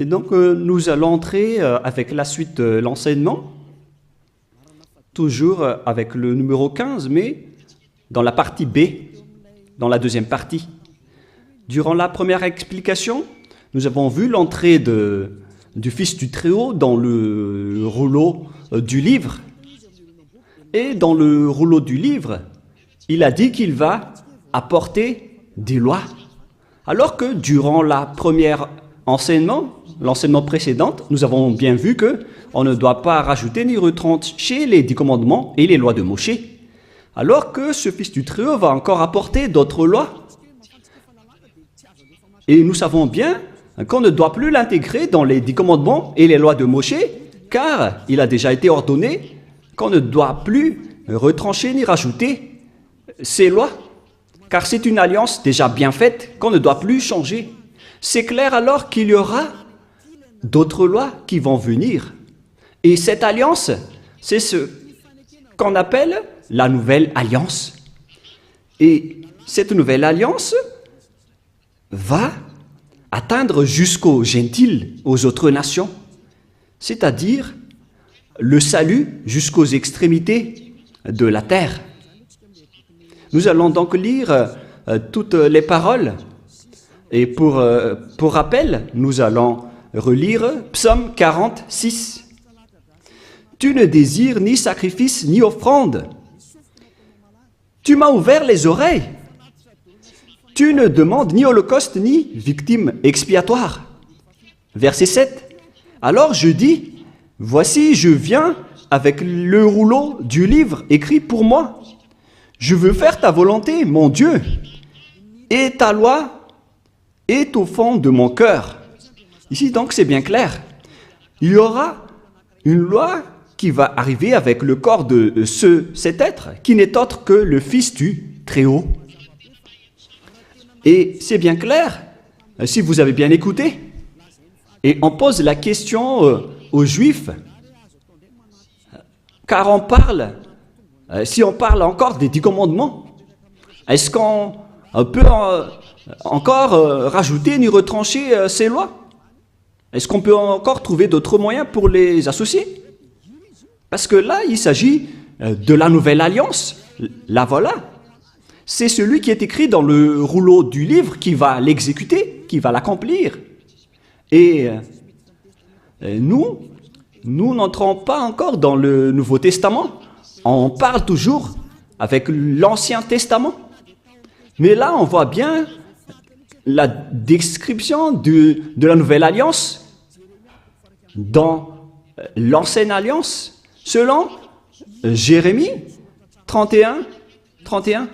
Et donc, nous allons entrer avec la suite de l'enseignement, toujours avec le numéro 15, mais dans la partie B, dans la deuxième partie. Durant la première explication, nous avons vu l'entrée du Fils du Très-Haut dans le rouleau du livre. Et dans le rouleau du livre, il a dit qu'il va apporter des lois. Alors que durant la première l'enseignement précédent, nous avons bien vu qu'on ne doit pas rajouter ni retrancher les 10 commandements et les lois de Moshe. Alors que ce Fils du Très-Haut va encore apporter d'autres lois. Et nous savons bien qu'on ne doit plus l'intégrer dans les 10 commandements et les lois de Moshe, car il a déjà été ordonné qu'on ne doit plus retrancher ni rajouter ces lois, car c'est une alliance déjà bien faite qu'on ne doit plus changer. C'est clair alors qu'il y aura d'autres lois qui vont venir. Et cette alliance, c'est ce qu'on appelle la nouvelle alliance. Et cette nouvelle alliance va atteindre jusqu'aux gentils, aux autres nations, c'est-à-dire le salut jusqu'aux extrémités de la terre. Nous allons donc lire toutes les paroles. Et pour rappel, nous allons relire Psaume 46. « Tu ne désires ni sacrifice ni offrande. Tu m'as ouvert les oreilles. Tu ne demandes ni holocauste ni victime expiatoire. » Verset 7. « Alors je dis, voici, je viens avec le rouleau du livre écrit pour moi. Je veux faire ta volonté, mon Dieu, et ta loi est au fond de mon cœur. » Ici donc c'est bien clair. Il y aura une loi qui va arriver avec le corps de cet être qui n'est autre que le Fils du Très-Haut. Et c'est bien clair, si vous avez bien écouté. Et on pose la question aux Juifs, car on parle, si on parle encore des 10 commandements, est-ce qu'on peut encore rajouter ni retrancher ces lois? Est-ce qu'on peut encore trouver d'autres moyens pour les associer? Parce que là, il s'agit de la nouvelle alliance. La voilà. C'est celui qui est écrit dans le rouleau du livre qui va l'exécuter, qui va l'accomplir. Et nous n'entrons pas encore dans le Nouveau Testament. On parle toujours avec l'Ancien Testament. Mais là, on voit bien la description de la Nouvelle Alliance dans l'Ancienne Alliance, selon Jérémie 31.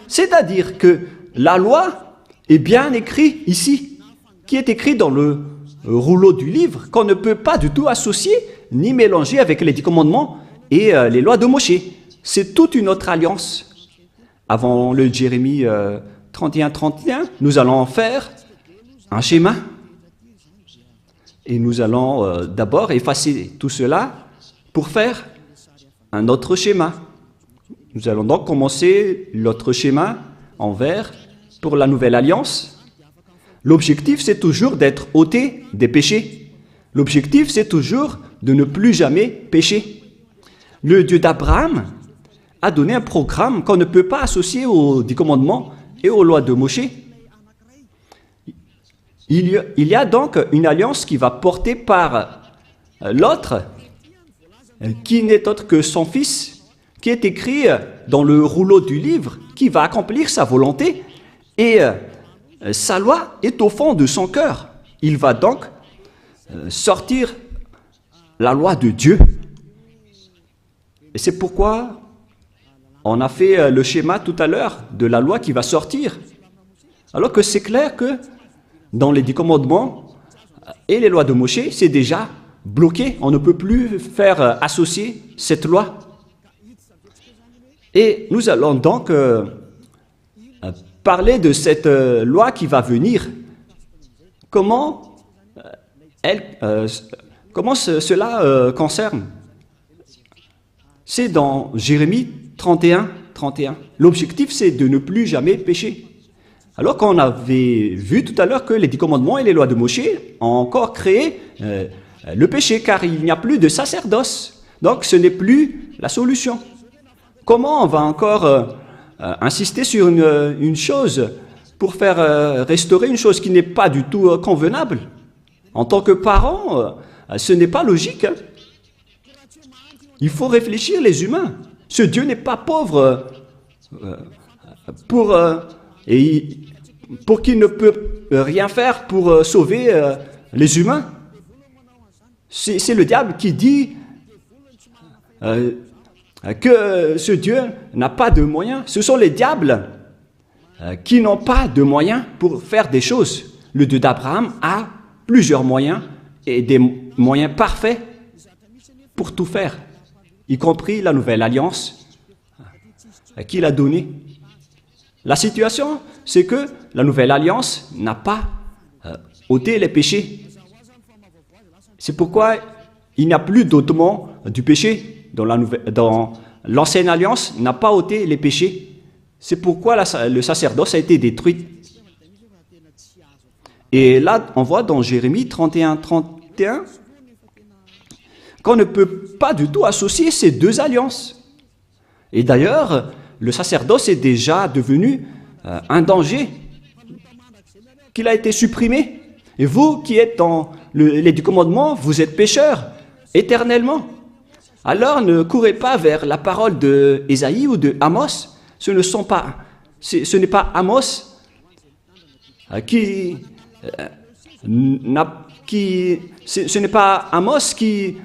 C'est-à-dire que la loi est bien écrite ici, qui est écrite dans le rouleau du livre, qu'on ne peut pas du tout associer ni mélanger avec les 10 commandements et les lois de Moshe. C'est toute une autre alliance. Avant le Jérémie 31, nous allons faire un schéma. Et nous allons d'abord effacer tout cela pour faire un autre schéma. Nous allons donc commencer l'autre schéma en vert pour la nouvelle alliance. L'objectif, c'est toujours d'être ôté des péchés. L'objectif, c'est toujours de ne plus jamais pécher. Le Dieu d'Abraham a donné un programme qu'on ne peut pas associer aux 10 commandements et aux lois de Moshe. Il y a donc une alliance qui va porter par l'autre, qui n'est autre que son fils, qui est écrit dans le rouleau du livre, qui va accomplir sa volonté, et sa loi est au fond de son cœur. Il va donc sortir la loi de Dieu. Et c'est pourquoi on a fait le schéma tout à l'heure de la loi qui va sortir. Alors que c'est clair que dans les 10 commandements et les lois de Moshe, c'est déjà bloqué. On ne peut plus faire associer cette loi. Et nous allons donc parler de cette loi qui va venir. Comment cela concerne? C'est dans Jérémie 31. L'objectif, c'est de ne plus jamais pécher. Alors qu'on avait vu tout à l'heure que les 10 commandements et les lois de Moïse ont encore créé le péché, car il n'y a plus de sacerdoce. Donc ce n'est plus la solution. Comment on va encore insister sur une chose pour faire restaurer une chose qui n'est pas du tout convenable? En tant que parent, ce n'est pas logique. Il faut réfléchir les humains. Ce Dieu n'est pas pauvre pour qu'il ne peut rien faire pour sauver les humains. C'est le diable qui dit que ce Dieu n'a pas de moyens. Ce sont les diables qui n'ont pas de moyens pour faire des choses. Le Dieu d'Abraham a plusieurs moyens et des moyens parfaits pour tout faire, y compris la nouvelle alliance qu'il a donnée. La situation, c'est que la nouvelle alliance n'a pas ôté les péchés. C'est pourquoi il n'y a plus d'ôtement du péché dans l'ancienne alliance n'a pas ôté les péchés. C'est pourquoi le sacerdoce a été détruit. Et là, on voit dans Jérémie 31 qu'on ne peut pas du tout associer ces deux alliances. Et d'ailleurs, le sacerdoce est déjà devenu un danger, qu'il a été supprimé. Et vous qui êtes dans les 10 commandements, vous êtes pécheurs éternellement. Alors ne courez pas vers la parole de Ésaïe ou de Amos. Ce n'est pas Amos ce n'est pas Amos qui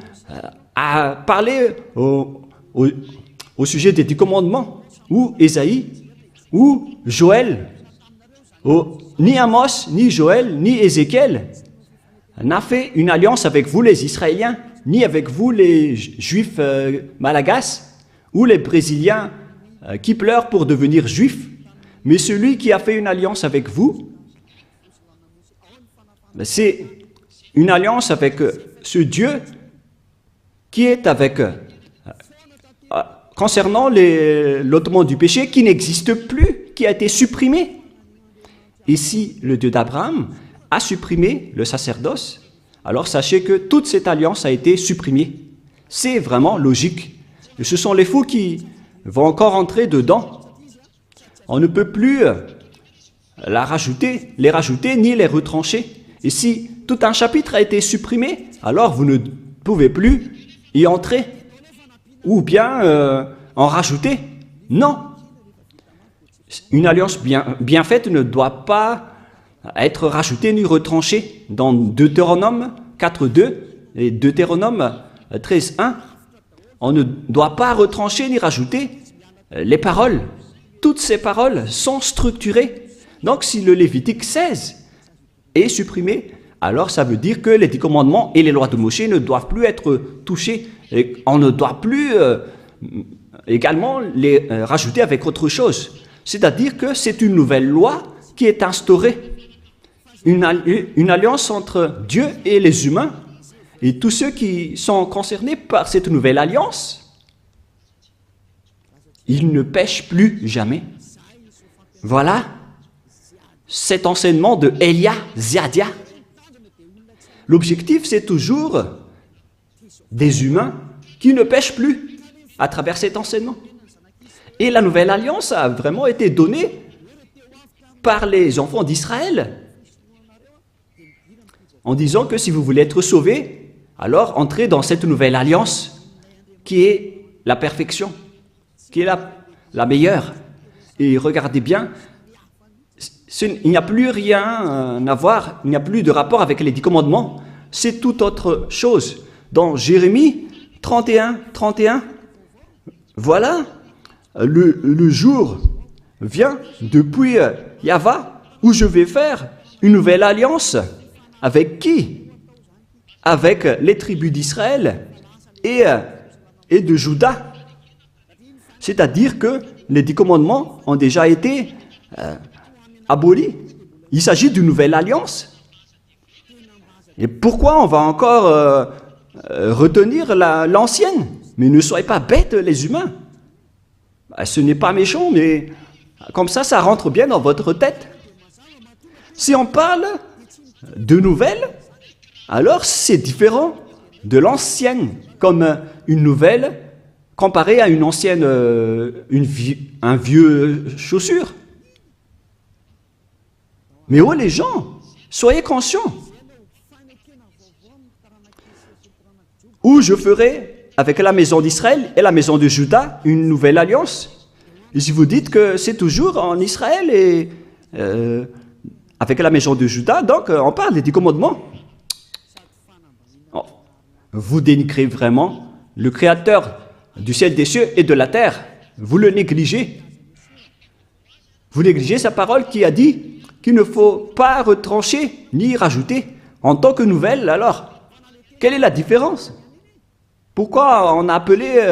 a parlé au sujet des 10 commandements, ou Ésaïe, ou Joël. Ni Amos, ni Joël, ni Ézéchiel n'a fait une alliance avec vous les Israéliens, ni avec vous les Juifs malagasy, ou les Brésiliens qui pleurent pour devenir Juifs. Mais celui qui a fait une alliance avec vous, c'est une alliance avec ce Dieu qui est avec, concernant l'ôtement du péché, qui n'existe plus, qui a été supprimé. Et si le Dieu d'Abraham a supprimé le sacerdoce, alors sachez que toute cette alliance a été supprimée. C'est vraiment logique. Et ce sont les fous qui vont encore entrer dedans. On ne peut plus les rajouter ni les retrancher. Et si tout un chapitre a été supprimé, alors vous ne pouvez plus y entrer ou bien en rajouter. Non. Une alliance bien faite ne doit pas être rajoutée ni retranchée. Dans Deutéronome 4.2 et Deutéronome 13.1, on ne doit pas retrancher ni rajouter les paroles. Toutes ces paroles sont structurées. Donc si le Lévitique 16 est supprimé, alors ça veut dire que les 10 commandements et les lois de Moïse ne doivent plus être touchés. Et on ne doit plus également les rajouter avec autre chose. C'est-à-dire que c'est une nouvelle loi qui est instaurée. Une alliance entre Dieu et les humains. Et tous ceux qui sont concernés par cette nouvelle alliance, ils ne pêchent plus jamais. Voilà cet enseignement de Elia Ziadia. L'objectif, c'est toujours des humains qui ne pêchent plus à travers cet enseignement. Et la nouvelle alliance a vraiment été donnée par les enfants d'Israël en disant que si vous voulez être sauvés, alors entrez dans cette nouvelle alliance qui est la perfection, qui est la meilleure. Et regardez bien, il n'y a plus rien à voir, il n'y a plus de rapport avec les 10 commandements, c'est toute autre chose. Dans Jérémie 31, voilà, le jour vient depuis Yahva où je vais faire une nouvelle alliance. Avec qui? Avec les tribus d'Israël et de Juda. C'est-à-dire que les 10 commandements ont déjà été abolis. Il s'agit d'une nouvelle alliance. Et pourquoi on va encore retenir l'ancienne? Mais ne soyez pas bêtes, les humains. Ce n'est pas méchant, mais comme ça rentre bien dans votre tête. Si on parle de nouvelles, alors c'est différent de l'ancienne, comme une nouvelle comparée à une ancienne, un vieux chaussure. Mais oh les gens, soyez conscients. Où je ferai avec la maison d'Israël et la maison de Juda une nouvelle alliance. Et si vous dites que c'est toujours en Israël et avec la maison de Juda, donc on parle des 10 commandements. Oh, vous dénigrez vraiment le Créateur du ciel, des cieux et de la terre. Vous le négligez. Vous négligez sa parole qui a dit qu'il ne faut pas retrancher ni rajouter en tant que nouvelle. Alors, quelle est la différence? Pourquoi on a appelé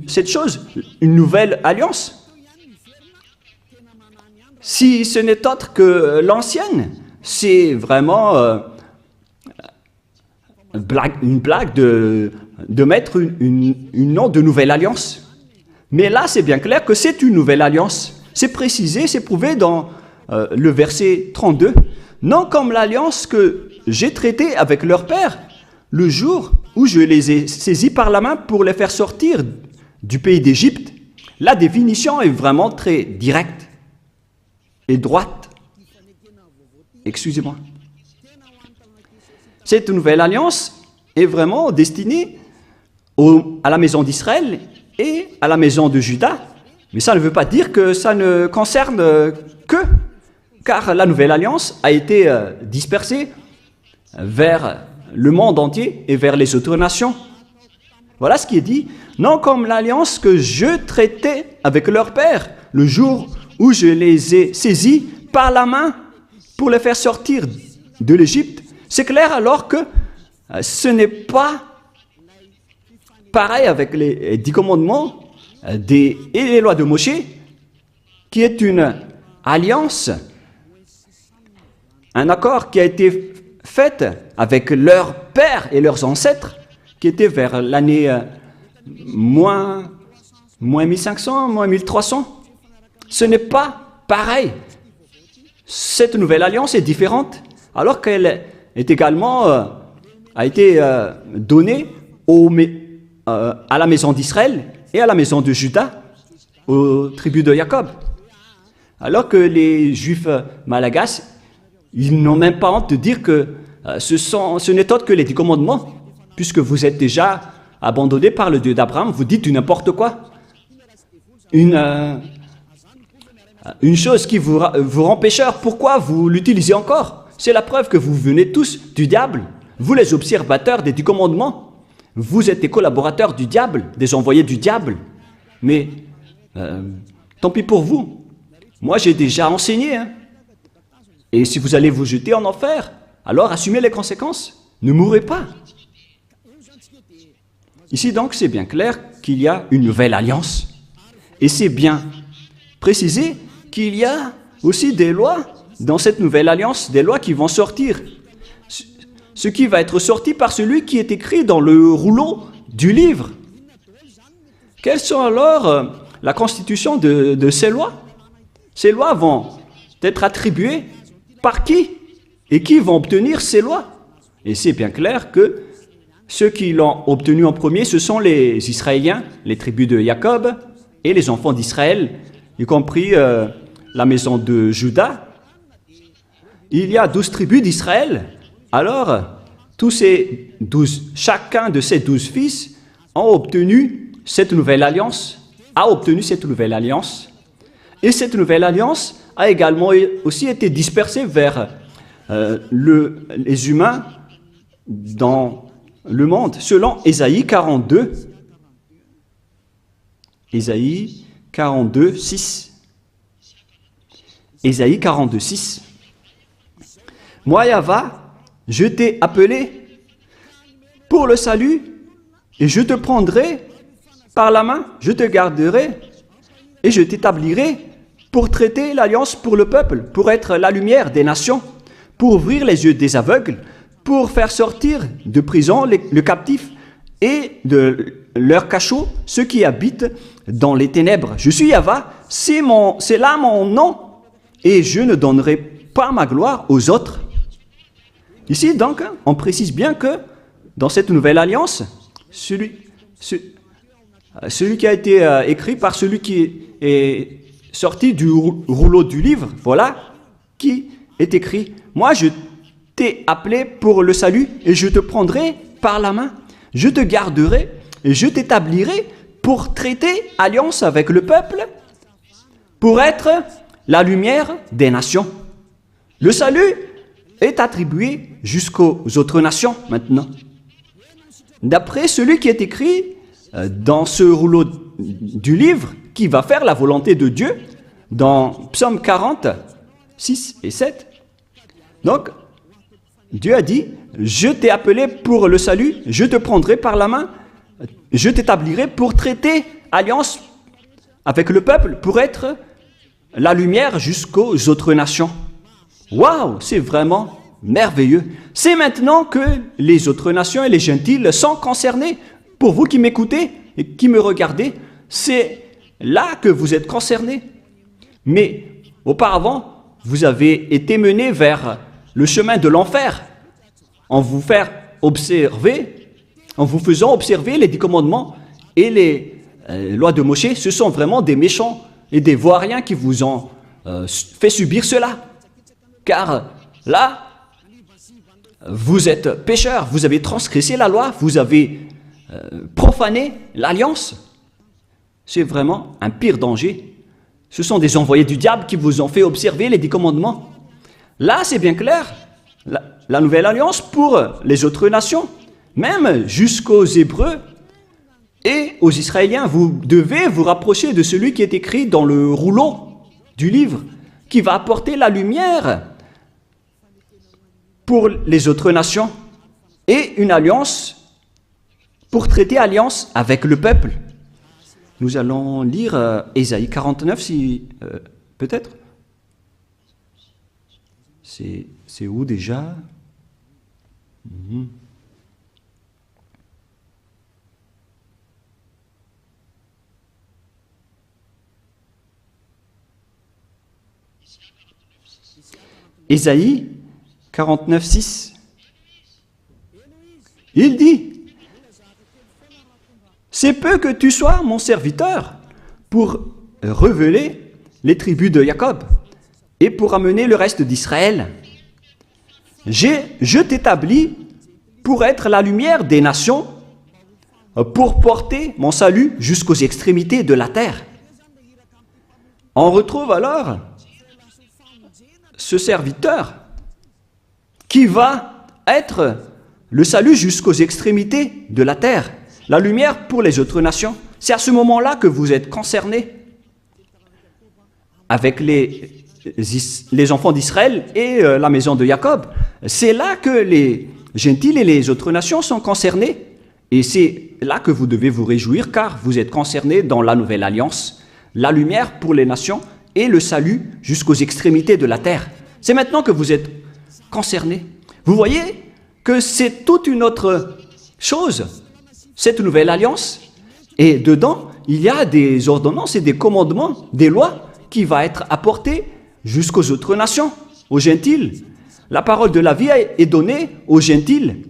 cette chose une nouvelle alliance? Si ce n'est autre que l'ancienne, c'est vraiment une blague de mettre une nom de nouvelle alliance. Mais là, c'est bien clair que c'est une nouvelle alliance. C'est précisé, c'est prouvé dans le verset 32. Non comme l'alliance que j'ai traitée avec leur père, le jour où je les ai saisis par la main pour les faire sortir du pays d'Égypte. La définition est vraiment très directe et droite. Excusez-moi. Cette nouvelle alliance est vraiment destinée à la maison d'Israël et à la maison de Juda. Mais ça ne veut pas dire que ça ne concerne que, car la nouvelle alliance a été dispersée vers le monde entier et vers les autres nations. Voilà ce qui est dit. Non comme l'alliance que je traitais avec leur père, le jour où je les ai saisis par la main pour les faire sortir de l'Égypte. C'est clair alors que ce n'est pas pareil avec les 10 commandements et les lois de Moshe, qui est une alliance, un accord qui a été fait avec leurs pères et leurs ancêtres, qui était vers l'année moins 1500, moins 1300. Ce n'est pas pareil. Cette nouvelle alliance est différente, alors qu'elle est également a été donnée à la maison d'Israël et à la maison de Juda, aux tribus de Jacob. Alors que les Juifs malagasy, ils n'ont même pas honte de dire que ce n'est autre que les 10 commandements, puisque vous êtes déjà abandonnés par le Dieu d'Abraham, vous dites du n'importe quoi. Une chose qui vous rend pécheur, pourquoi vous l'utilisez encore? C'est la preuve que vous venez tous du diable. Vous les observateurs des 10 commandements, vous êtes des collaborateurs du diable, des envoyés du diable. Mais tant pis pour vous. Moi, j'ai déjà enseigné. Et si vous allez vous jeter en enfer, alors assumez les conséquences. Ne mourrez pas. Ici donc, c'est bien clair qu'il y a une nouvelle alliance. Et c'est bien précisé qu'il y a aussi des lois dans cette nouvelle alliance, des lois qui vont sortir. Ce qui va être sorti par celui qui est écrit dans le rouleau du livre. Quelles sont alors la constitution de ces lois? Ces lois vont être attribuées par qui? Et qui vont obtenir ces lois? Et c'est bien clair que ceux qui l'ont obtenu en premier, ce sont les Israéliens, les tribus de Jacob et les enfants d'Israël, y compris la maison de Juda. Il y a 12 tribus d'Israël. Alors, chacun de ces 12 fils a obtenu cette nouvelle alliance, Et cette nouvelle alliance a également aussi été dispersée vers les humains dans le monde, selon Ésaïe 42. Ésaïe 42, 6. Ésaïe 42, 6. Moi, Yahva, je t'ai appelé pour le salut, et je te prendrai par la main, je te garderai, et je t'établirai pour traiter l'alliance pour le peuple, pour être la lumière des nations, pour ouvrir les yeux des aveugles, pour faire sortir de prison le captif et de leur cachot ceux qui habitent dans les ténèbres. Je suis Yahva, c'est là mon nom, et je ne donnerai pas ma gloire aux autres. Ici, donc, on précise bien que dans cette nouvelle alliance, celui qui a été écrit par celui qui est sorti du rouleau du livre, voilà, qui est écrit, « Moi, je t'ai appelé pour le salut et je te prendrai par la main. Je te garderai et je t'établirai pour traiter alliance avec le peuple, pour être la lumière des nations. » Le salut est attribué jusqu'aux autres nations maintenant. D'après celui qui est écrit dans ce rouleau du livre, qui va faire la volonté de Dieu, dans Psaume 40, 6 et 7. Donc, Dieu a dit, « Je t'ai appelé pour le salut, je te prendrai par la main, je t'établirai pour traiter alliance avec le peuple, pour être la lumière jusqu'aux autres nations. » Waouh, c'est vraiment merveilleux. C'est maintenant que les autres nations et les gentils sont concernés. Pour vous qui m'écoutez et qui me regardez, c'est là que vous êtes concernés. Mais auparavant, vous avez été menés vers le chemin de l'enfer en vous faisant observer les 10 commandements et les lois de Moïse. Ce sont vraiment des méchants et des vauriens qui vous ont fait subir cela. Car là, vous êtes pécheurs, vous avez transgressé la loi, vous avez profané l'alliance. C'est vraiment un pire danger. Ce sont des envoyés du diable qui vous ont fait observer les 10 commandements. Là, c'est bien clair, la nouvelle alliance pour les autres nations, même jusqu'aux Hébreux et aux Israéliens, vous devez vous rapprocher de celui qui est écrit dans le rouleau du livre, qui va apporter la lumière pour les autres nations et une alliance pour traiter alliance avec le peuple. Nous allons lire Ésaïe 49, si peut-être. C'est où déjà? Ésaïe 49, 6. Il dit, « C'est peu que tu sois mon serviteur pour révéler les tribus de Jacob et pour amener le reste d'Israël. Je t'établis pour être la lumière des nations, pour porter mon salut jusqu'aux extrémités de la terre. » On retrouve alors ce serviteur qui va être le salut jusqu'aux extrémités de la terre, la lumière pour les autres nations. C'est à ce moment-là que vous êtes concernés avec les enfants d'Israël et la maison de Jacob. C'est là que les gentils et les autres nations sont concernés. Et c'est là que vous devez vous réjouir, car vous êtes concernés dans la nouvelle alliance, la lumière pour les nations et le salut jusqu'aux extrémités de la terre. C'est maintenant que vous êtes concernés. Vous voyez que c'est toute une autre chose, cette nouvelle alliance. Et dedans, il y a des ordonnances et des commandements, des lois qui vont être apportées jusqu'aux autres nations, aux gentils. La parole de la vie est donnée aux gentils.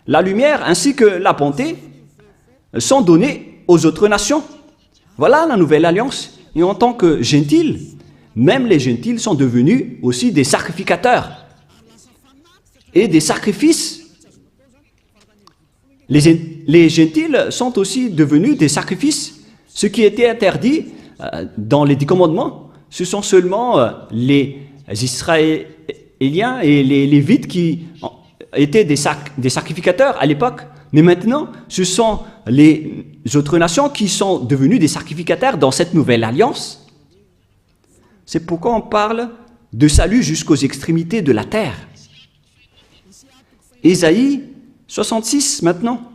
La lumière ainsi que la bonté sont données aux autres nations. Voilà la nouvelle alliance. Et en tant que gentils, même les gentils sont devenus aussi des sacrificateurs et des sacrifices. Les gentils sont aussi devenus des sacrifices. Ce qui était interdit dans les 10 commandements, ce sont seulement les Israéliens et les Lévites qui étaient des sacrificateurs à l'époque. Mais maintenant, ce sont les autres nations qui sont devenues des sacrificateurs dans cette nouvelle alliance. C'est pourquoi on parle de salut jusqu'aux extrémités de la terre. Ésaïe 66 maintenant.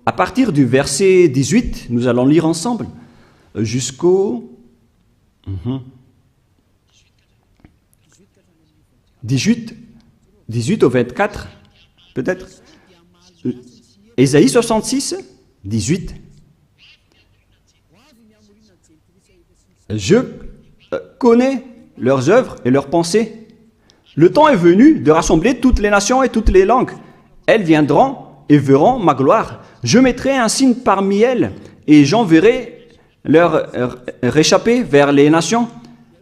À partir du verset 18, nous allons lire ensemble jusqu'au 18 au 24, peut-être. Ésaïe 66, 18. Je connais leurs œuvres et leurs pensées. Le temps est venu de rassembler toutes les nations et toutes les langues. Elles viendront et verront ma gloire. Je mettrai un signe parmi elles et j'enverrai leur réchapper vers les nations,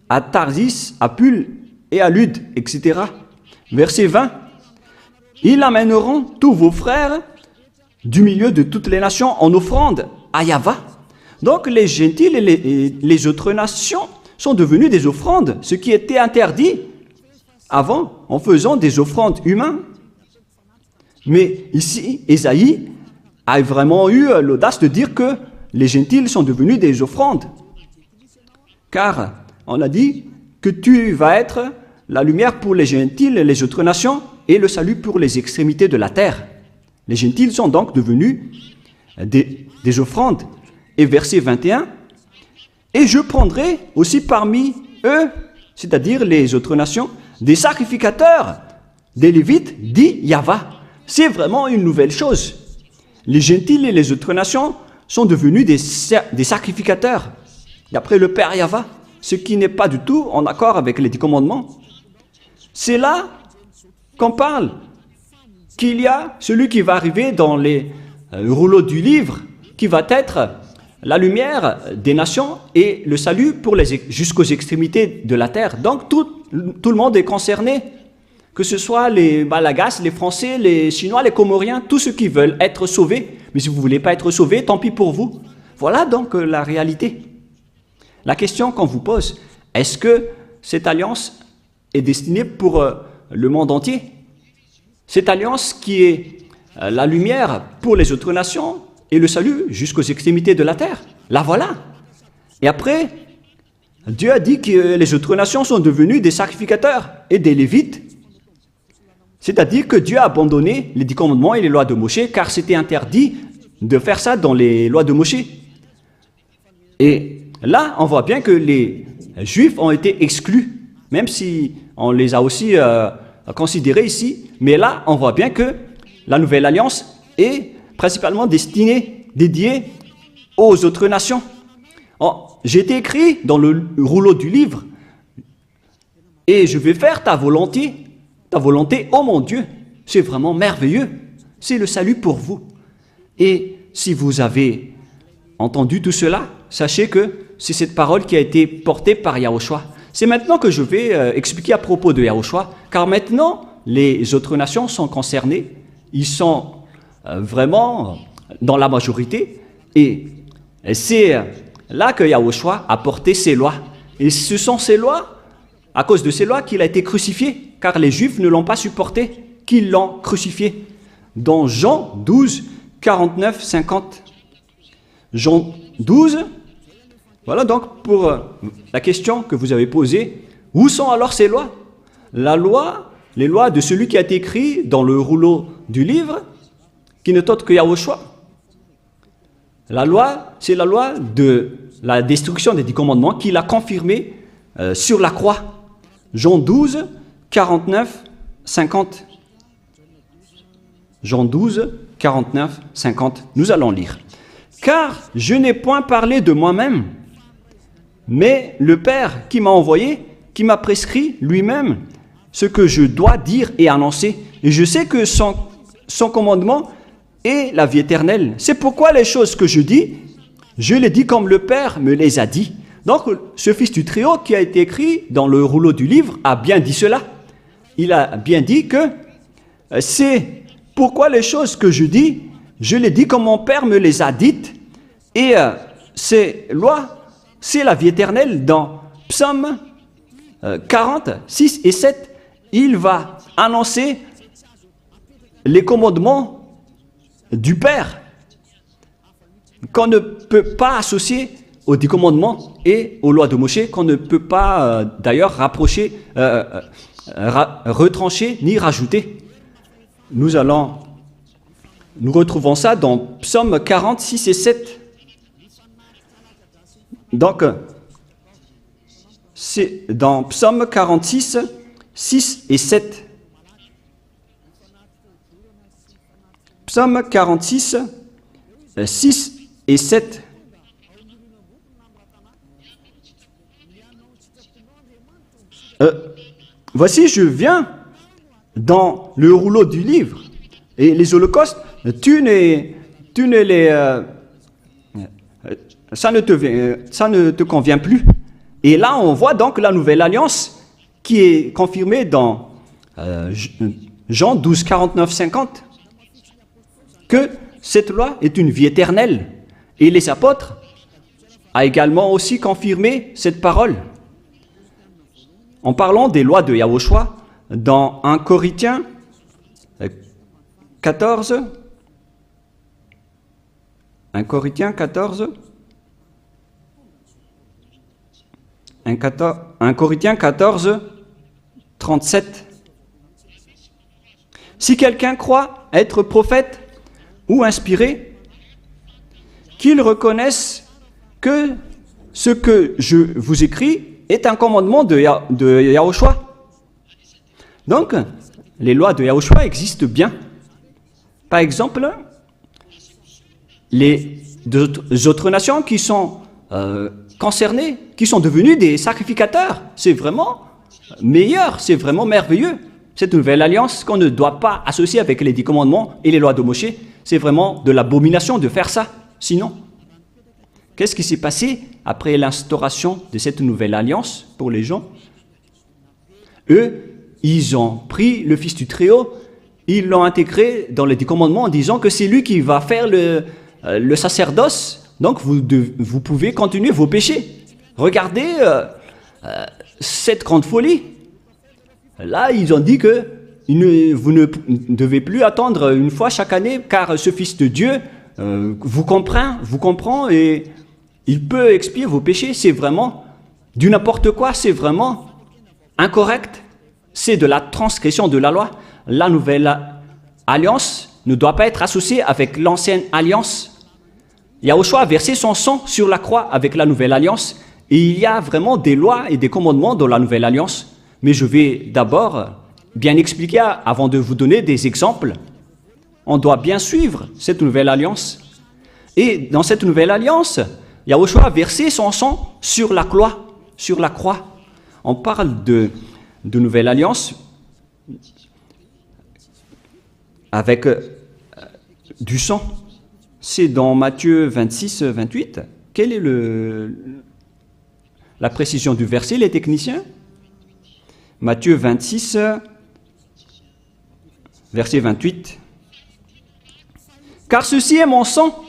à Tarsis, à Pul et à Lude, etc. Verset 20. Ils amèneront tous vos frères du milieu de toutes les nations en offrande à Yahva. Donc les gentils et les autres nations sont devenus des offrandes, ce qui était interdit avant en faisant des offrandes humaines. Mais ici, Ésaïe a vraiment eu l'audace de dire que les gentils sont devenus des offrandes. Car on a dit que tu vas être la lumière pour les gentils et les autres nations et le salut pour les extrémités de la terre. Les gentils sont donc devenus des offrandes. Et verset 21, « Et je prendrai aussi parmi eux, c'est-à-dire les autres nations, des sacrificateurs, des Lévites, dit Yahva. » C'est vraiment une nouvelle chose. Les gentils et les autres nations sont devenus des sacrificateurs, d'après le Père Yahva, ce qui n'est pas du tout en accord avec les 10 commandements. C'est là qu'on parle qu'il y a celui qui va arriver dans les rouleaux du livre, qui va être la lumière des nations et le salut pour jusqu'aux extrémités de la terre. Donc tout le monde est concerné, que ce soit les Malagasy, les Français, les Chinois, les Comoriens, tous ceux qui veulent être sauvés. Mais si vous ne voulez pas être sauvés, tant pis pour vous. Voilà donc la réalité. La question qu'on vous pose, est-ce que cette alliance est destinée pour le monde entier? Cette alliance qui est la lumière pour les autres nations et le salut jusqu'aux extrémités de la terre. La voilà. Et après, Dieu a dit que les autres nations sont devenues des sacrificateurs et des Lévites. C'est-à-dire que Dieu a abandonné les 10 commandements et les lois de Moïse, car c'était interdit de faire ça dans les lois de Moïse. Et là, on voit bien que les Juifs ont été exclus, même si on les a aussi considérés ici. Mais là, on voit bien que la nouvelle alliance est principalement dédiée aux autres nations. J'ai été écrit dans le rouleau du livre, et je vais faire ta volonté, oh mon Dieu. C'est vraiment merveilleux. C'est le salut pour vous. Et si vous avez entendu tout cela, sachez que c'est cette parole qui a été portée par Yahushua. C'est maintenant que je vais expliquer à propos de Yahushua, car maintenant, les autres nations sont concernées. Ils sont vraiment dans la majorité. Et c'est là que Yahushua a porté ses lois. Et ce sont ces lois, à cause de ces lois, qu'il a été crucifié, car les Juifs ne l'ont pas supporté, qu'ils l'ont crucifié. Dans Jean 12, 49, 50. Jean 12, voilà donc pour la question que vous avez posée. Où sont alors ces lois? Les lois de celui qui a été écrit dans le rouleau du livre, qui n'est autre que Yahushua. La loi, c'est la loi de la destruction des 10 commandements qu'il a confirmé sur la croix. Jean 12, 49, 50. Jean 12, 49, 50. Nous allons lire. « Car je n'ai point parlé de moi-même, mais le Père qui m'a envoyé, qui m'a prescrit lui-même ce que je dois dire et annoncer. Et je sais que son commandement est la vie éternelle. C'est pourquoi les choses que je dis, je les dis comme le Père me les a dit. » Donc, ce fils du Très-Haut qui a été écrit dans le rouleau du livre a bien dit cela. Il a bien dit que c'est pourquoi les choses que je dis, je les dis comme mon Père me les a dites. Et ces lois, c'est la vie éternelle. Dans Psaume 40, 6 et 7, il va annoncer les commandements du Père qu'on ne peut pas associer aux 10 commandements et aux lois de Moïse, qu'on ne peut pas d'ailleurs retrancher ni rajouter. Nous retrouvons ça dans Psaume 46 et 7. Donc, c'est dans Psaume 46, 6 et 7. Psaume 46, 6 et 7. Voici, je viens dans le rouleau du livre. Et les holocaustes, ça ne te convient plus. Et là, on voit donc la nouvelle alliance qui est confirmée dans Jean 12, 49, 50, que cette loi est une vie éternelle. Et les apôtres ont également aussi confirmé cette parole. En parlant des lois de Yahushua, dans 1 Corinthiens 14, 1 Corinthiens 14, 37. Si quelqu'un croit être prophète ou inspiré, qu'il reconnaisse que ce que je vous écris est un commandement de Yahushua. Donc, les lois de Yahushua existent bien. Par exemple, les autres nations qui sont concernées, qui sont devenues des sacrificateurs, c'est vraiment meilleur, c'est vraiment merveilleux. Cette nouvelle alliance qu'on ne doit pas associer avec les 10 commandements et les lois de Moshe, c'est vraiment de l'abomination de faire ça. Sinon, qu'est-ce qui s'est passé après l'instauration de cette nouvelle alliance pour les gens? Eux, ils ont pris le Fils du Très-Haut, ils l'ont intégré dans les 10 commandements en disant que c'est lui qui va faire le sacerdoce, donc vous pouvez continuer vos péchés. Regardez cette grande folie. Là, ils ont dit que vous ne devez plus attendre une fois chaque année, car ce Fils de Dieu vous comprend et il peut expier vos péchés. C'est vraiment du n'importe quoi, c'est vraiment incorrect. C'est de la transgression de la loi. La nouvelle alliance ne doit pas être associée avec l'ancienne alliance. Yahushua a versé son sang sur la croix avec la nouvelle alliance. Et il y a vraiment des lois et des commandements dans la nouvelle alliance. Mais je vais d'abord bien expliquer avant de vous donner des exemples. On doit bien suivre cette nouvelle alliance. Et dans cette nouvelle alliance, Yahushua a versé son sang sur la croix. On parle de nouvelle alliance avec du sang. C'est dans Matthieu 26, 28. Quelle est la précision du verset, les techniciens? Matthieu 26, verset 28. Car ceci est mon sang,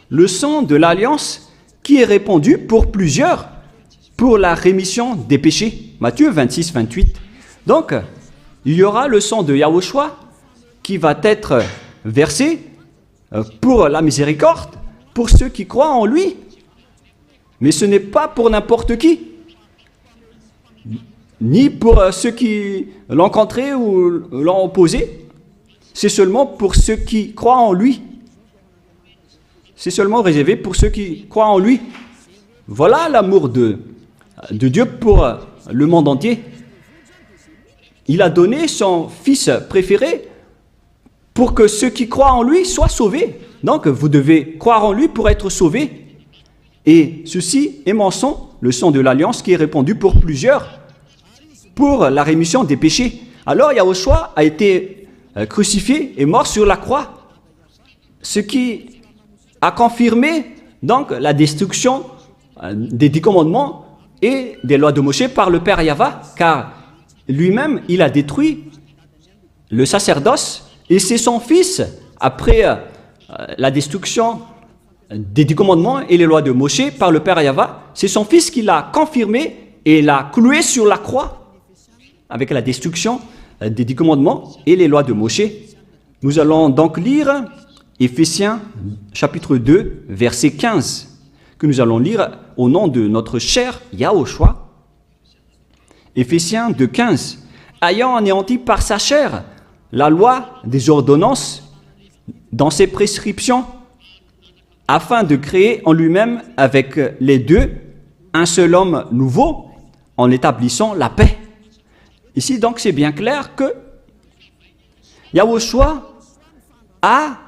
le sang de l'alliance qui est répandu pour plusieurs pour la rémission des péchés. Matthieu 26, 28. Donc, il y aura le sang de Yahushua qui va être versé pour la miséricorde, pour ceux qui croient en lui. Mais ce n'est pas pour n'importe qui, ni pour ceux qui l'ont contré ou l'ont opposé. C'est seulement pour ceux qui croient en lui. C'est seulement réservé pour ceux qui croient en lui. Voilà l'amour de Dieu pour le monde entier. Il a donné son Fils préféré pour que ceux qui croient en lui soient sauvés. Donc, vous devez croire en lui pour être sauvés. Et ceci est mon sang, le sang de l'alliance qui est répandu pour plusieurs, pour la rémission des péchés. Alors, Yahushua a été crucifié et mort sur la croix, ce qui a confirmé donc la destruction des 10 commandements et des lois de Moshe par le Père Yahva, car lui-même, il a détruit le sacerdoce et c'est son Fils, après la destruction des 10 commandements et les lois de Moshe par le Père Yahva, c'est son Fils qui l'a confirmé et l'a cloué sur la croix avec la destruction des 10 commandements et les lois de Moshe. Nous allons donc lire Éphésiens chapitre 2, verset 15, que nous allons lire au nom de notre cher Yahushua. Éphésiens 2, 15. Ayant anéanti par sa chair la loi des ordonnances dans ses prescriptions, afin de créer en lui-même avec les deux un seul homme nouveau, en établissant la paix. Ici donc c'est bien clair que Yahushua a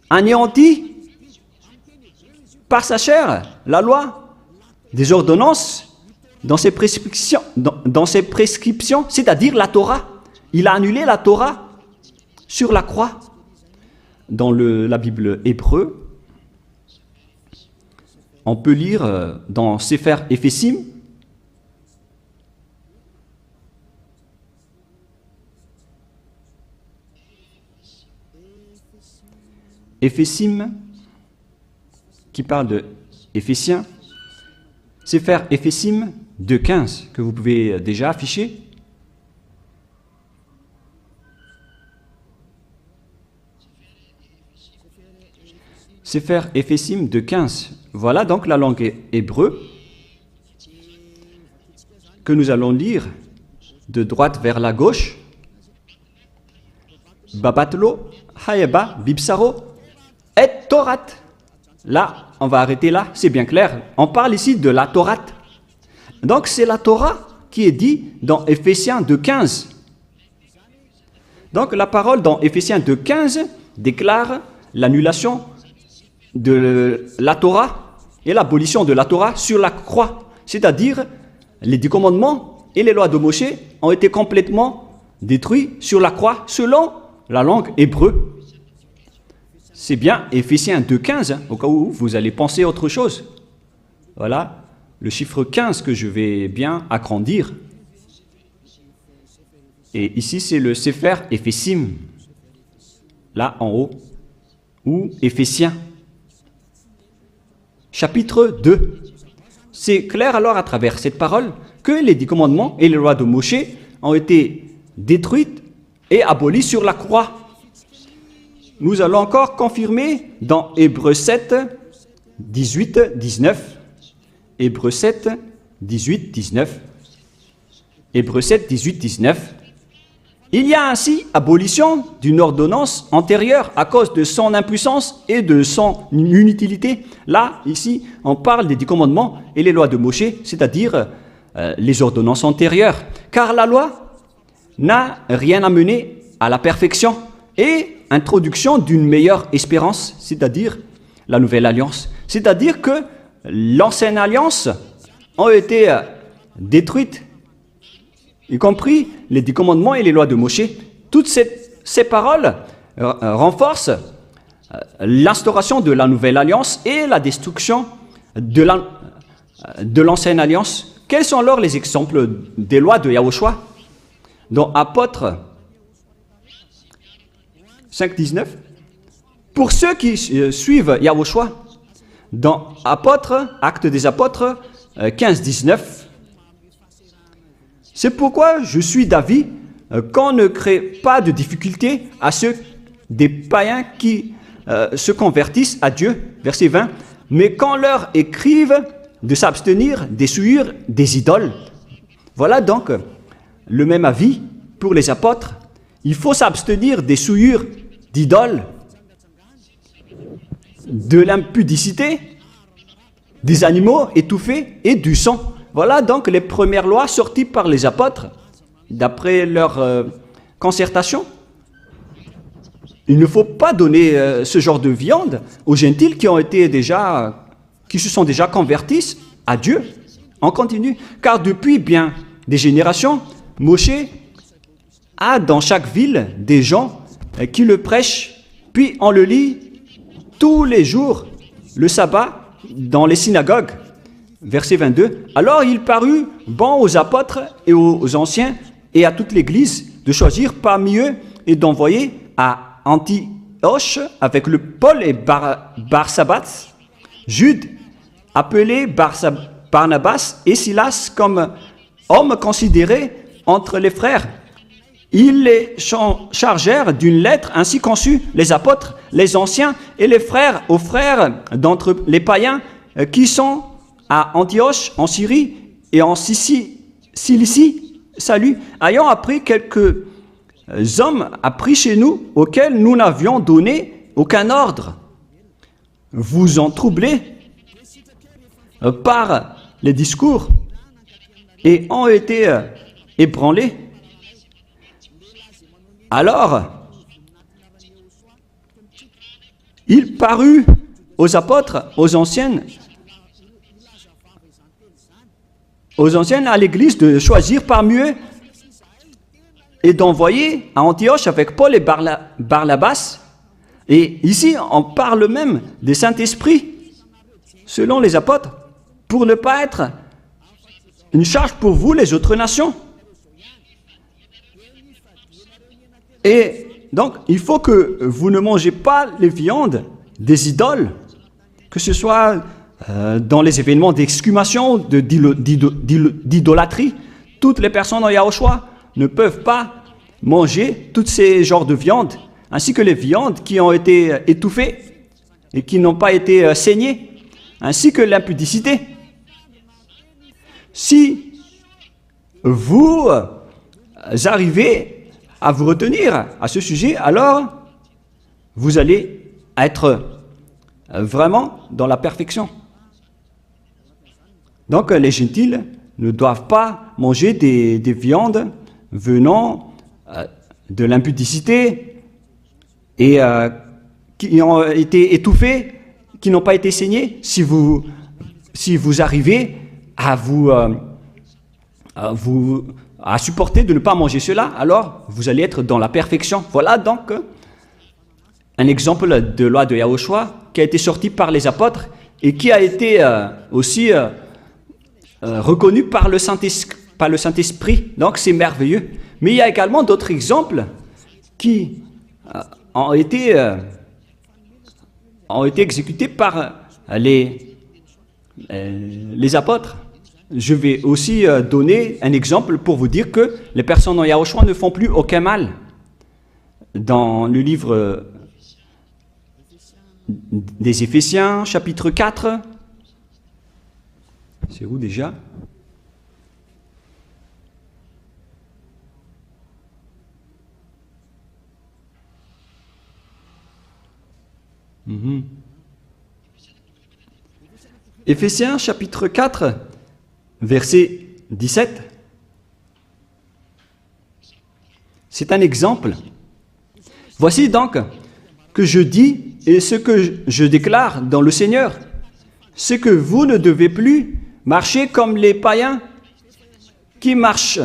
anéanti par sa chair la loi des ordonnances dans ses prescriptions, dans ses prescriptions, c'est-à-dire la Torah. Il a annulé la Torah sur la croix. Dans la Bible hébreu, on peut lire dans Sefer Ephésim, Éphésim, qui parle de Éphésiens, Sefer Ephésim 2.15, que vous pouvez déjà afficher. Sefer Ephésim 2.15. Voilà donc la langue hébreu que nous allons lire de droite vers la gauche. Babatlo, Hayeba, Bibsaro, et Torat. Là, on va arrêter là, c'est bien clair. On parle ici de la Torah. Donc c'est la Torah qui est dit dans Éphésiens 2.15. Donc la parole dans Éphésiens 2.15 déclare l'annulation de la Torah et l'abolition de la Torah sur la croix. C'est-à-dire, les 10 commandements et les lois de Moshe ont été complètement détruits sur la croix selon la langue hébreu. C'est bien Éphésiens 2.15, au cas où vous allez penser autre chose. Voilà le chiffre 15 que je vais bien agrandir. Et ici, c'est le Sefer Ephésim, là en haut, ou Éphésiens. Chapitre 2. C'est clair alors à travers cette parole que les 10 commandements et les lois de Moshe ont été détruites et abolies sur la croix. Nous allons encore confirmer dans Hébreux 7, 18, 19. Hébreux 7, 18, 19. Hébreux 7, 18, 19. Il y a ainsi abolition d'une ordonnance antérieure à cause de son impuissance et de son inutilité. Là, ici, on parle des 10 commandements et les lois de Moshe, c'est-à-dire les ordonnances antérieures. Car la loi n'a rien amené à la perfection et introduction d'une meilleure espérance, c'est-à-dire la nouvelle alliance. C'est-à-dire que l'ancienne alliance a été détruite, y compris les 10 commandements et les lois de Moshe. Toutes ces paroles renforcent l'instauration de la nouvelle alliance et la destruction de l'ancienne alliance. Quels sont alors les exemples des lois de Yahushua? Dans Apôtres 5.19, pour ceux qui suivent Yahushua, dans Apôtres, Actes des Apôtres 15.19, c'est pourquoi je suis d'avis qu'on ne crée pas de difficulté à ceux des païens qui se convertissent à Dieu, verset 20, mais qu'on leur écrive de s'abstenir des souillures des idoles. Voilà donc le même avis pour les apôtres. Il faut s'abstenir des souillures d'idoles, de l'impudicité, des animaux étouffés et du sang. Voilà donc les premières lois sorties par les apôtres, d'après leur concertation. Il ne faut pas donner ce genre de viande aux gentils qui se sont déjà convertis à Dieu. On continue, car depuis bien des générations, Moshe a dans chaque ville des gens qui le prêchent, puis on le lit tous les jours, le sabbat, dans les synagogues. Verset 22. Alors il parut bon aux apôtres et aux anciens et à toute l'église de choisir parmi eux et d'envoyer à Antioche avec le Paul et Barsabas, Jude, appelé Barnabas et Silas comme hommes considérés entre les frères. Ils les chargèrent d'une lettre ainsi conçue, les apôtres, les anciens et les frères aux frères d'entre les païens qui sont à Antioche, en Syrie et en Cilicie, salut, ayant appris quelques hommes appris chez nous auxquels nous n'avions donné aucun ordre. Vous en troublez par les discours et ont été ébranlés. Alors, il parut aux apôtres, aux anciens, aux anciens à l'église de choisir parmi eux et d'envoyer à Antioche avec Paul et Barnabas. Et ici, on parle même des Saint-Esprit, selon les apôtres, pour ne pas être une charge pour vous, les autres nations. Et donc, il faut que vous ne mangez pas les viandes des idoles, que ce soit dans les événements d'exhumation, d'idolâtrie. Toutes les personnes en Yahushua ne peuvent pas manger tous ces genres de viandes, ainsi que les viandes qui ont été étouffées et qui n'ont pas été saignées, ainsi que l'impudicité. Si vous arrivez à vous retenir à ce sujet, alors vous allez être vraiment dans la perfection. Donc les gentils ne doivent pas manger des viandes venant de l'impudicité et qui ont été étouffées, qui n'ont pas été saignées. Si vous arrivez à supporter de ne pas manger cela, alors vous allez être dans la perfection. Voilà donc un exemple de loi de Yahushua qui a été sorti par les apôtres et qui a été aussi reconnu par le Saint-Esprit. Donc c'est merveilleux. Mais il y a également d'autres exemples qui ont été exécutés par les apôtres. Je vais aussi donner un exemple pour vous dire que les personnes en Yahushua ne font plus aucun mal. Dans le livre des Éphésiens, chapitre 4, c'est où déjà ? Éphésiens, chapitre 4, verset 17. C'est un exemple. Voici donc que je dis et ce que je déclare dans le Seigneur, c'est que vous ne devez plus marcher comme les païens qui marchent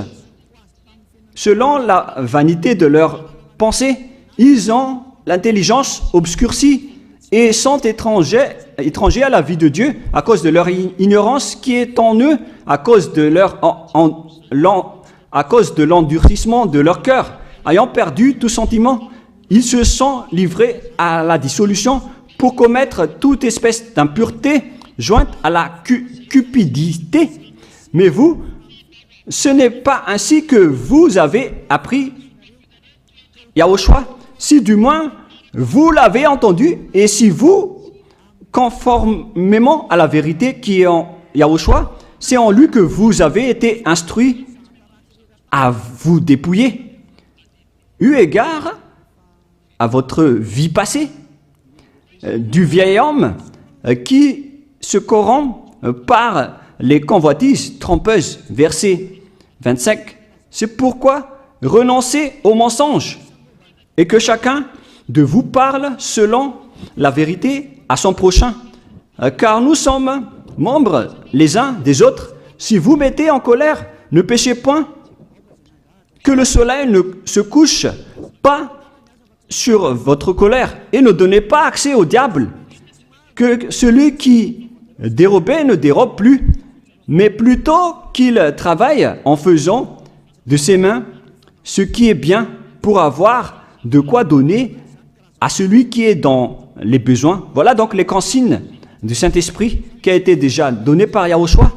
selon la vanité de leurs pensées. Ils ont l'intelligence obscurcie et sont étrangers à la vie de Dieu à cause de leur ignorance qui est en eux, à cause de l'endurcissement de leur cœur. Ayant perdu tout sentiment, ils se sont livrés à la dissolution pour commettre toute espèce d'impureté jointe à la cupidité. Mais vous, ce n'est pas ainsi que vous avez appris Yahushua, si du moins vous l'avez entendu, et si vous, conformément à la vérité qui est en Yahushua, c'est en lui que vous avez été instruits à vous dépouiller, eu égard à votre vie passée, du vieil homme qui se corrompt par les convoitises trompeuses. Verset 25. C'est pourquoi renoncez aux mensonges et que chacun de vous parle selon la vérité à son prochain, car nous sommes membres les uns des autres. Si vous mettez en colère, ne péchez point, que le soleil ne se couche pas sur votre colère et ne donnez pas accès au diable, que celui qui dérobait ne dérobe plus, mais plutôt qu'il travaille en faisant de ses mains ce qui est bien pour avoir de quoi donner à celui qui est dans les besoins. Voilà donc les consignes du Saint-Esprit qui a été déjà donné par Yahushua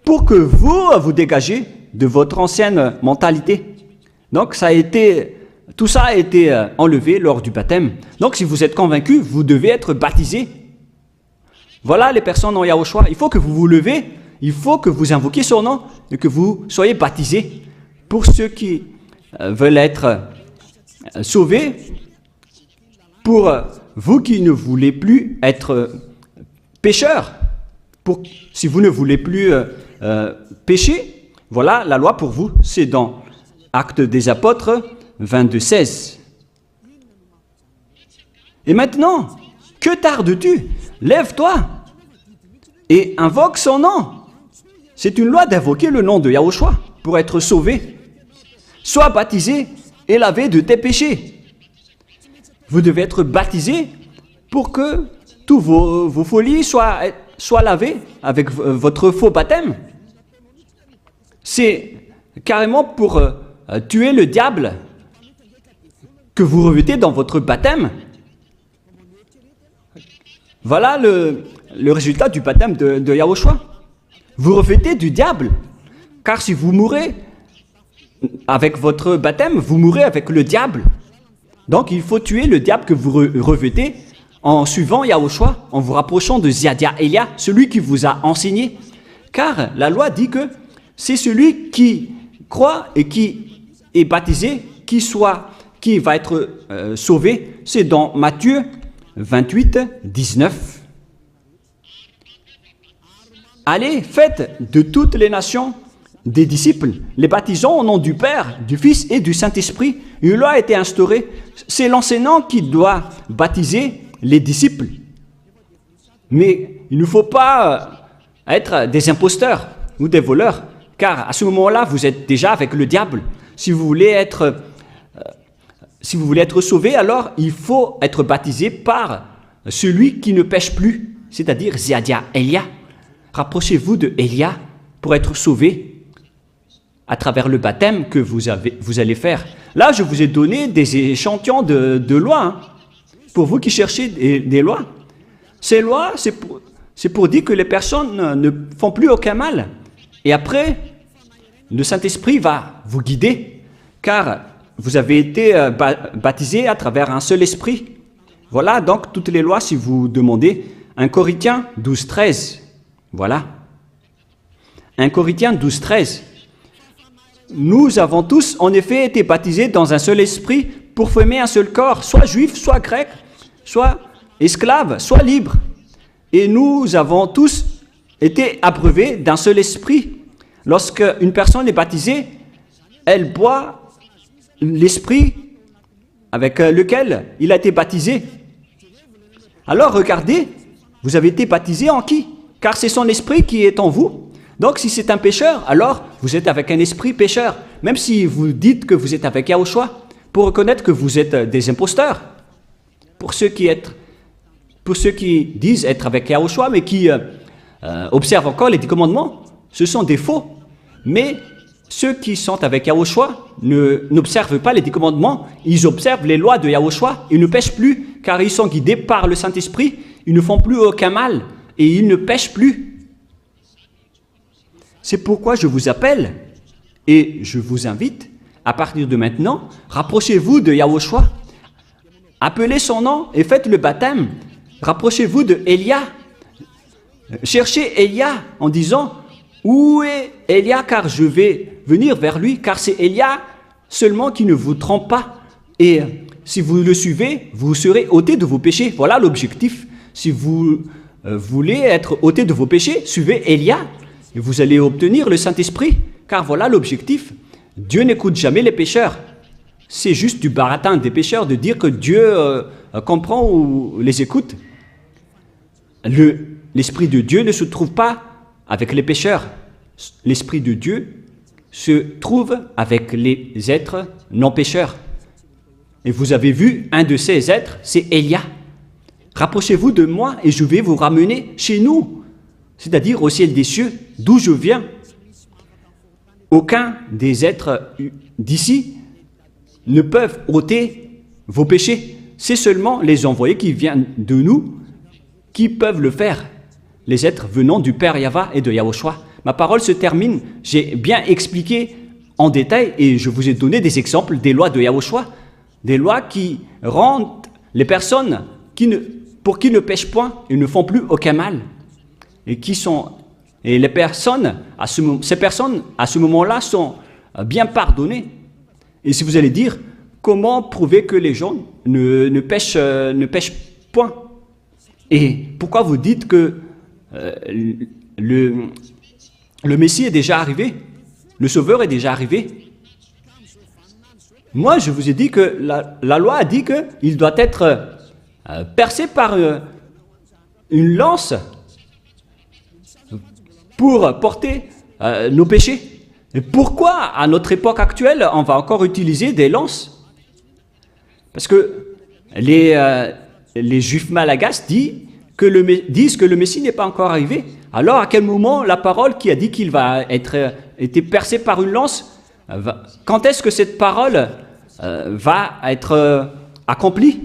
pour que vous dégagez de votre ancienne mentalité. Donc tout ça a été enlevé lors du baptême. Donc si vous êtes convaincu, vous devez être baptisé. Voilà les personnes en Yahushua. Il faut que vous vous levez, il faut que vous invoquiez son nom et que vous soyez baptisés. Pour ceux qui veulent être sauvés, pour vous qui ne voulez plus être pécheurs, si vous ne voulez plus pécher, voilà la loi pour vous. C'est dans Actes des Apôtres 22:16. Et maintenant, que tardes-tu? Lève-toi et invoque son nom. C'est une loi d'invoquer le nom de Yahushua pour être sauvé. Sois baptisé et lavé de tes péchés. Vous devez être baptisé pour que tous vos folies soient lavées avec votre faux baptême. C'est carrément pour tuer le diable que vous revêtez dans votre baptême. Voilà le résultat du baptême de Yahushua. Vous revêtez du diable, car si vous mourrez avec votre baptême, vous mourrez avec le diable. Donc il faut tuer le diable que vous revêtez en suivant Yahushua, en vous rapprochant de Ziadia Elia, celui qui vous a enseigné. Car la loi dit que c'est celui qui croit et qui est baptisé, qui va être sauvé. C'est dans Matthieu 28, 19. Allez, faites de toutes les nations des disciples, les baptisant au nom du Père, du Fils et du Saint-Esprit. Une loi a été instaurée. C'est l'enseignant qui doit baptiser les disciples. Mais il ne faut pas être des imposteurs ou des voleurs, car à ce moment-là, vous êtes déjà avec le diable. Si vous voulez être sauvé, alors il faut être baptisé par celui qui ne pêche plus, c'est-à-dire Ziadia Elia. Rapprochez-vous de Elia pour être sauvé à travers le baptême que vous allez faire. Là, je vous ai donné des échantillons de lois, pour vous qui cherchez des lois. Ces lois, c'est pour dire que les personnes ne font plus aucun mal. Et après, le Saint-Esprit va vous guider, car vous avez été baptisé à travers un seul esprit. Voilà donc toutes les lois si vous demandez. 1 Corinthiens 12, 13. Voilà. 1 Corinthiens 12, 13. Nous avons tous en effet été baptisés dans un seul esprit pour former un seul corps, soit juif, soit grec, soit esclave, soit libre. Et nous avons tous été abreuvés d'un seul esprit. Lorsque une personne est baptisée, elle boit l'esprit avec lequel il a été baptisé. Alors regardez, vous avez été baptisé en qui? Car c'est son esprit qui est en vous. Donc si c'est un pécheur, alors vous êtes avec un esprit pécheur. Même si vous dites que vous êtes avec Yahushua, pour reconnaître que vous êtes des imposteurs. Pour ceux qui disent être avec Yahushua, mais qui observent encore les 10 commandements, ce sont des faux. Mais ceux qui sont avec Yahushua n'observent pas les 10 commandements, ils observent les lois de Yahushua, ils ne pêchent plus, car ils sont guidés par le Saint-Esprit, ils ne font plus aucun mal, et ils ne pêchent plus. C'est pourquoi je vous appelle, et je vous invite, à partir de maintenant, rapprochez-vous de Yahushua, appelez son nom et faites le baptême, rapprochez-vous de Elia, cherchez Elia en disant, où est Elia, car je vais venir vers lui, car c'est Elia seulement qui ne vous trompe pas. Et si vous le suivez, vous serez ôtés de vos péchés. Voilà l'objectif. Si vous voulez être ôtés de vos péchés, suivez Elia et vous allez obtenir le Saint-Esprit, car voilà l'objectif. Dieu n'écoute jamais les pécheurs. C'est juste du baratin des pécheurs de dire que Dieu comprend ou les écoute. L'Esprit de Dieu ne se trouve pas avec les pécheurs. L'Esprit de Dieu se trouve avec les êtres non pécheurs. Et vous avez vu, un de ces êtres, c'est Elia. Rapprochez-vous de moi et je vais vous ramener chez nous, c'est-à-dire au ciel des cieux, d'où je viens. Aucun des êtres d'ici ne peuvent ôter vos péchés. C'est seulement les envoyés qui viennent de nous qui peuvent le faire. Les êtres venant du Père Yahva et de Yahushua. Ma parole se termine. J'ai bien expliqué en détail et je vous ai donné des exemples des lois de Yahushua, des lois qui rendent les personnes pour qui ne pêchent point et ne font plus aucun mal. Et les personnes, ces personnes, à ce moment-là, sont bien pardonnées. Et si vous allez dire, comment prouver que les gens ne pêchent point? Et pourquoi vous dites que le Messie est déjà arrivé, le Sauveur est déjà arrivé? Moi, je vous ai dit que la loi a dit qu'il doit être percé par une lance pour porter nos péchés. Et pourquoi, à notre époque actuelle, on va encore utiliser des lances? Parce que les Juifs malagasy disent que le Messie n'est pas encore arrivé. Alors, à quel moment la parole qui a dit qu'il va être percé par une lance, quand est-ce que cette parole va être accomplie?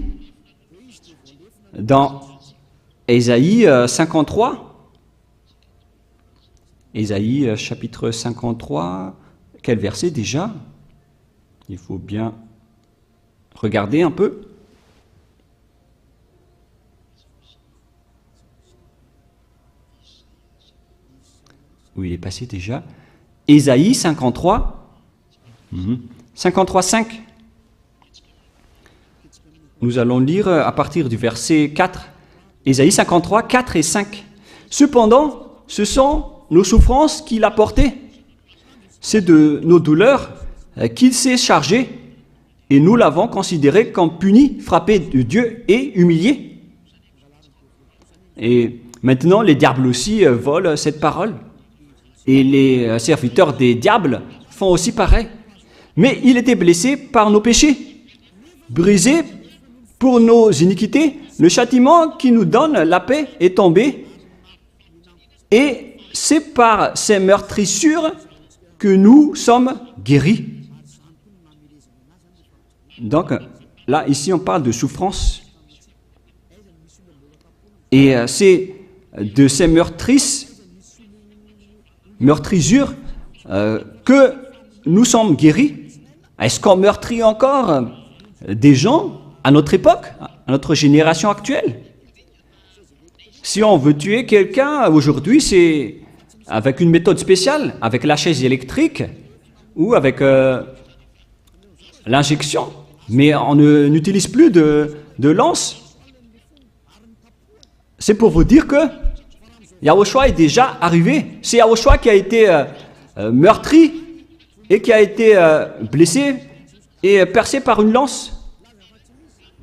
Dans Ésaïe 53, Ésaïe chapitre 53, quel verset déjà? Il faut bien regarder un peu. Où il est passé déjà? Ésaïe 53, 53:5. Nous allons lire à partir du verset 4. Ésaïe 53, 4 et 5. Cependant, ce sont nos souffrances qu'il a portées. C'est de nos douleurs qu'il s'est chargé, et nous l'avons considéré comme puni, frappé de Dieu et humilié. Et maintenant, les diables aussi volent cette parole. Et les serviteurs des diables font aussi pareil. Mais il était blessé par nos péchés, brisé pour nos iniquités. Le châtiment qui nous donne la paix est tombé. Et c'est par ces meurtrissures que nous sommes guéris. Donc là, ici, on parle de souffrance. Et c'est de ces meurtrissures que nous sommes guéris. Est-ce qu'on meurtrit encore des gens à notre époque, à notre génération actuelle? Si on veut tuer quelqu'un aujourd'hui, c'est avec une méthode spéciale, avec la chaise électrique ou avec l'injection. Mais on n'utilise plus de lance. C'est pour vous dire que Yahushua est déjà arrivé. C'est Yahushua qui a été meurtri et qui a été blessé et percé par une lance.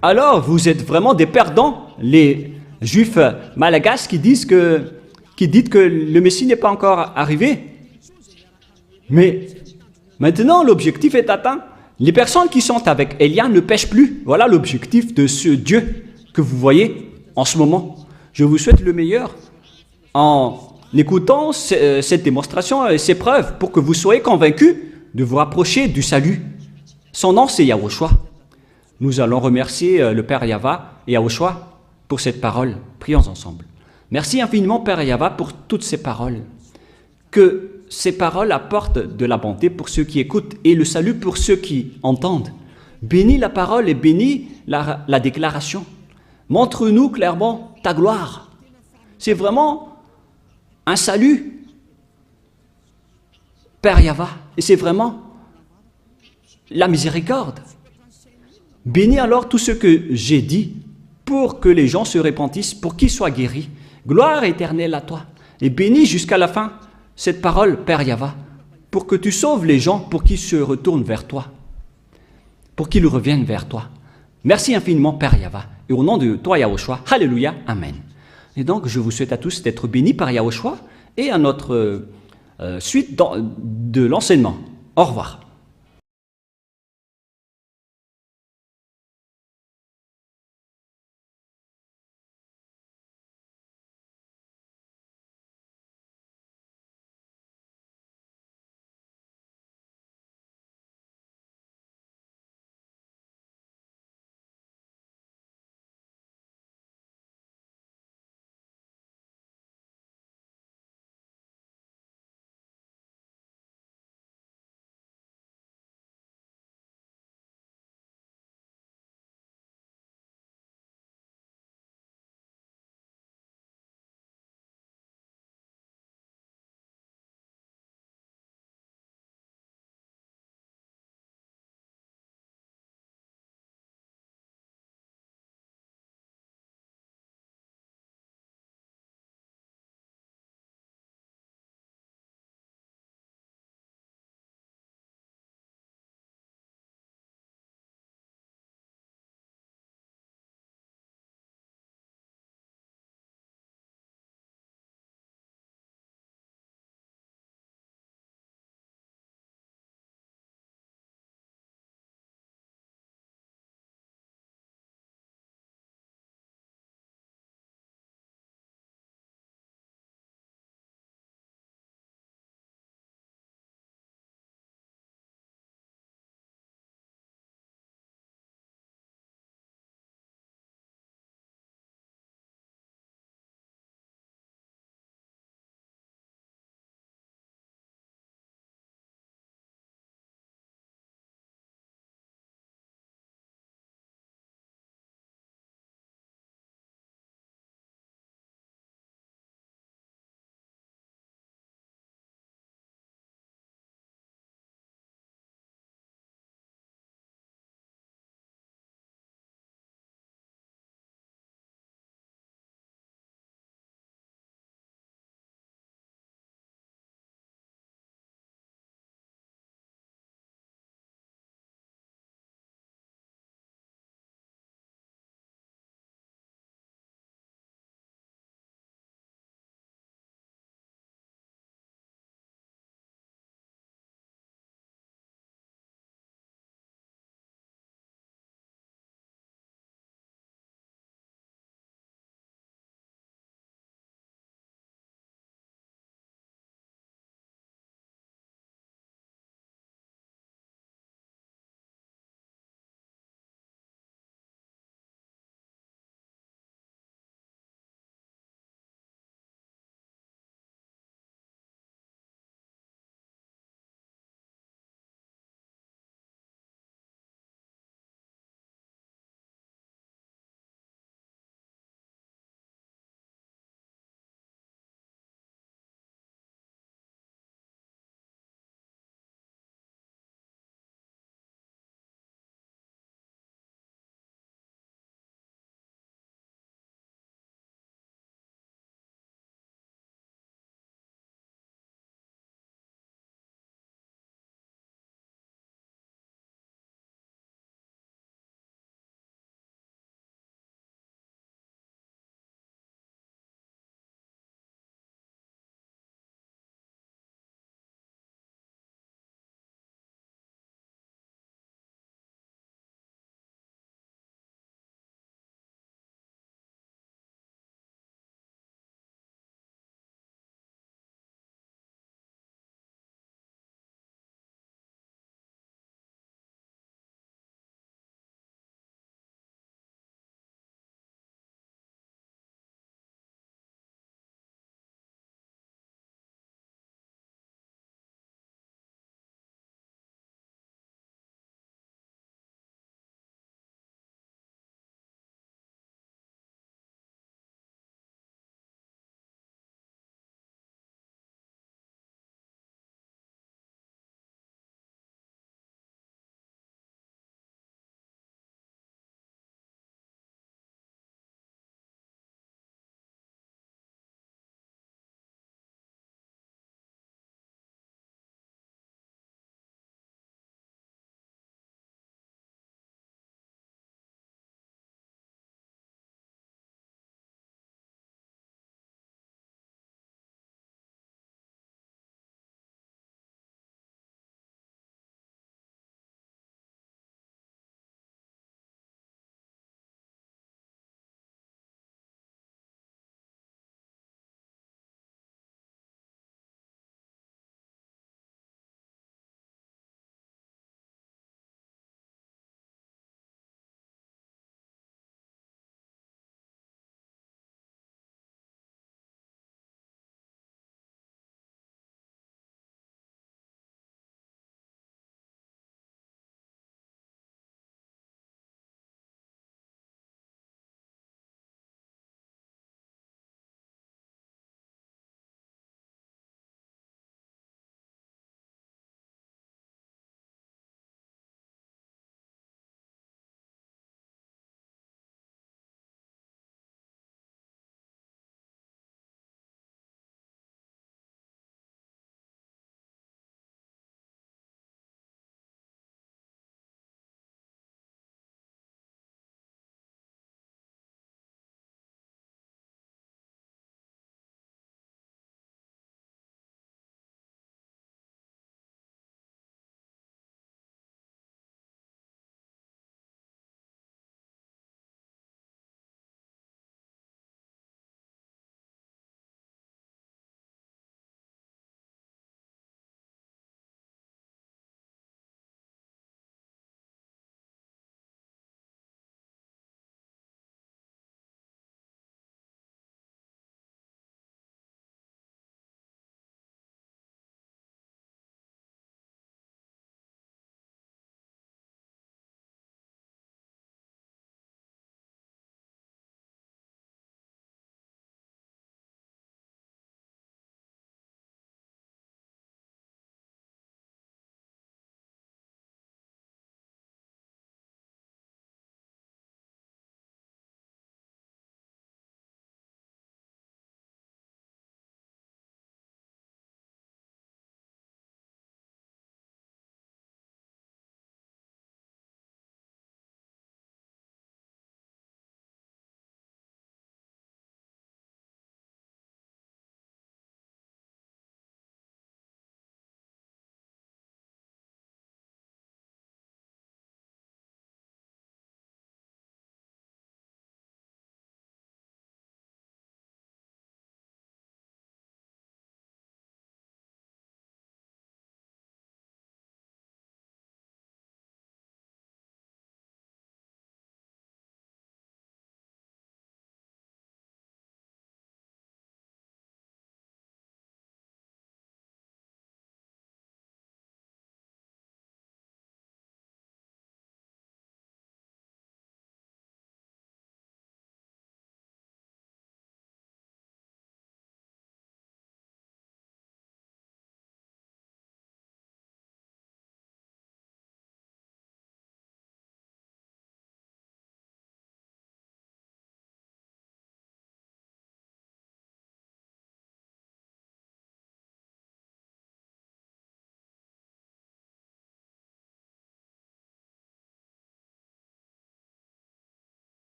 Alors, vous êtes vraiment des perdants, les Juifs malagasy qui disent que le Messie n'est pas encore arrivé. Mais maintenant, l'objectif est atteint. Les personnes qui sont avec Élia ne pêchent plus. Voilà l'objectif de ce Dieu que vous voyez en ce moment. Je vous souhaite le meilleur en écoutant cette démonstration et ces preuves pour que vous soyez convaincus de vous rapprocher du salut. Son nom, c'est Yahushua. Nous allons remercier le Père Yahva et Yahushua pour cette parole. Prions ensemble. Merci infiniment, Père Yahva, pour toutes ces paroles. Que ces paroles apportent de la bonté pour ceux qui écoutent et le salut pour ceux qui entendent. Bénis la parole et bénis la déclaration. Montre-nous clairement ta gloire. C'est vraiment un salut, Père Yahva, et c'est vraiment la miséricorde. Bénis alors tout ce que j'ai dit pour que les gens se repentissent, pour qu'ils soient guéris. Gloire éternelle à toi. Et bénis jusqu'à la fin cette parole, Père Yahva, pour que tu sauves les gens, pour qu'ils se retournent vers toi, pour qu'ils reviennent vers toi. Merci infiniment, Père Yahva. Et au nom de toi, Yahushua, Alléluia, Amen. Et donc, je vous souhaite à tous d'être bénis par Yahushua et à notre suite de l'enseignement. Au revoir.